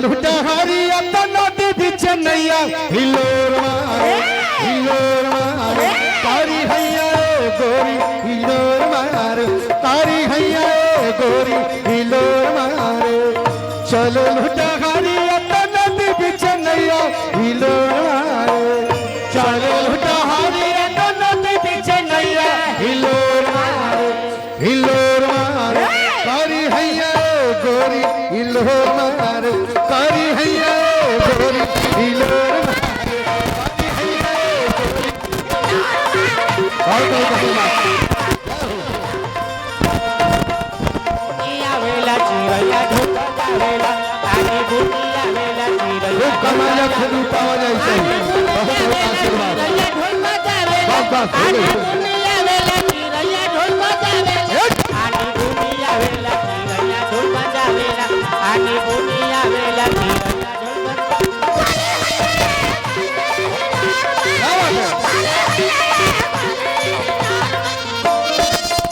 लुटहारिया नदी बीच नैया हिलोर मार तारी हैया गोरी हिलोर मार तारी हैया गोरी हिलोर मार चलो लुटहारिया नदी बीच नैया हिलोर मार चलो लुटहारिया नदी बीच नैया हिलोर मार तारी हैया गोरी हिलोर मार तारी हैया गोरी हिलोर कमाया खुद पावा जाए बहुत आशीर्वाद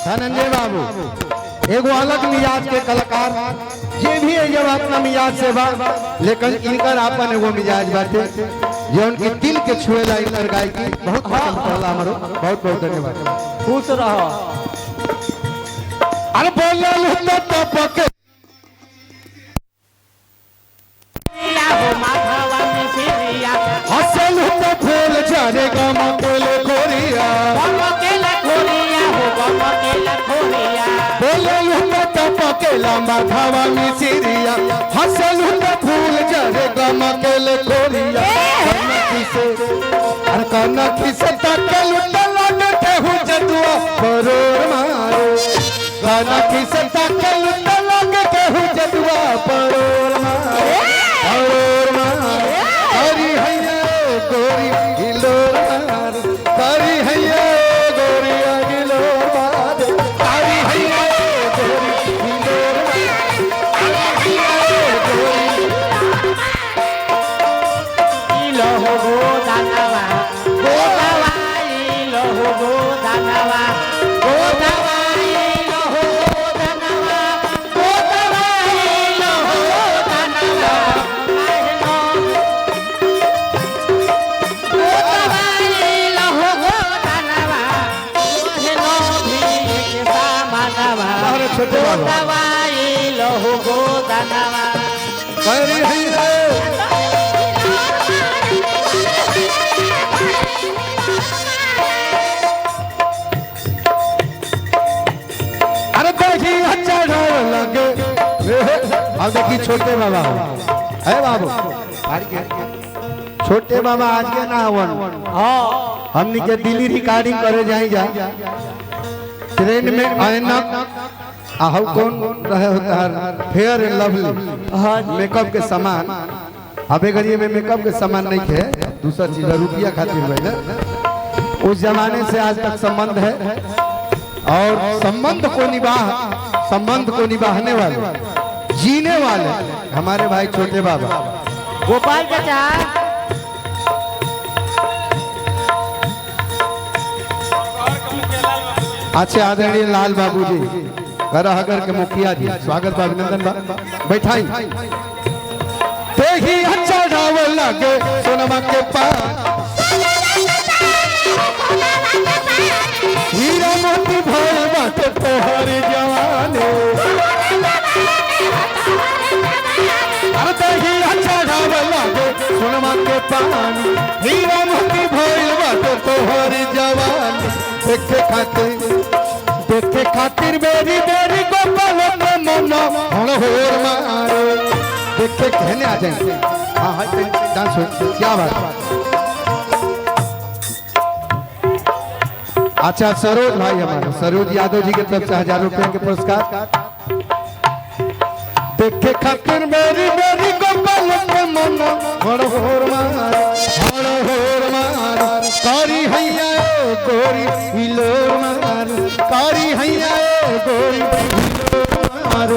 धनंजय बाबू एगो अलग मिजाज के कलाकार ये भी है जब अपना मिजाज से बा लेकिन इनकर आपन एगो मिजाज बाटे जो उनके दिल के छुएला इनकर गायकी बहुत पसंद पड़ला हमरो बहुत बहुत धन्यवाद खुश रहो अरे बोलल तो टपके हसल तो फूल झरे गम कोले कोरिया बोलल तो टपकेला माधवा मिसिरिया हसल तो फूल झरे गम कोले कोरिया कनखी से तकल लगते हूँ जदुआ परोर मारो कनखी से तकल लगते हूँ जदुआ परोर मारो तारी हैया गोरी हिलोर मार तारी हैया गोरी हिलोर मार तारी हैया गोरी हिलोर छोटे अरे देखी अच्छा लगे अब देखी छोटे बाबा है बाबू छोटे बाबा आज के ना हवन हमनी के दिल्ली रिकॉर्डिंग करे जाए जा ट्रेन में ऐनक आहू कौन रहे होता है फेयर एंड लवली मेकअप के सामान अबे गरीब में मेकअप के सामान नहीं है दूसरा चीज रुपया खातिर है उस जमाने से आज तक संबंध है और संबंध को निभाने वाले जीने वाले हमारे भाई छोटे बाबा गोपाल चाचा अच्छे आदरणीय लाल बाबू जी घरहगर के मुखिया जी स्वागत बा अभिनंदन बा बैठाई देखी अच्छा ढाव लगे सोनमा के पास हीरा मोती भर बाटे तोहर जवाने अरे देखी अच्छा ढाव लगे सोनमा के पानी हीरा मोती भर बाटे तोहर जवाने देखे खातिर बेरी बेरी गोपाल के मन होर मारो देखे कहने आ जाएंगे हाँ हाँ डांस हो क्या बात अच्छा सरोज भाई हमारे सरोज यादव जी की तरफ से 1000 रुपए के पुरस्कार देखे खातिर बेरी बेरी गोपाल के मन होर मारो कारी हैया गोरी हिलोर मार कारी हैया गोरी हिलोर मार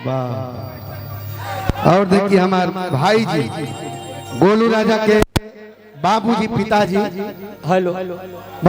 वाह। और देखिए हमारे भाई जी गोलू राजा के बाबूजी पिताजी हेलो बहुत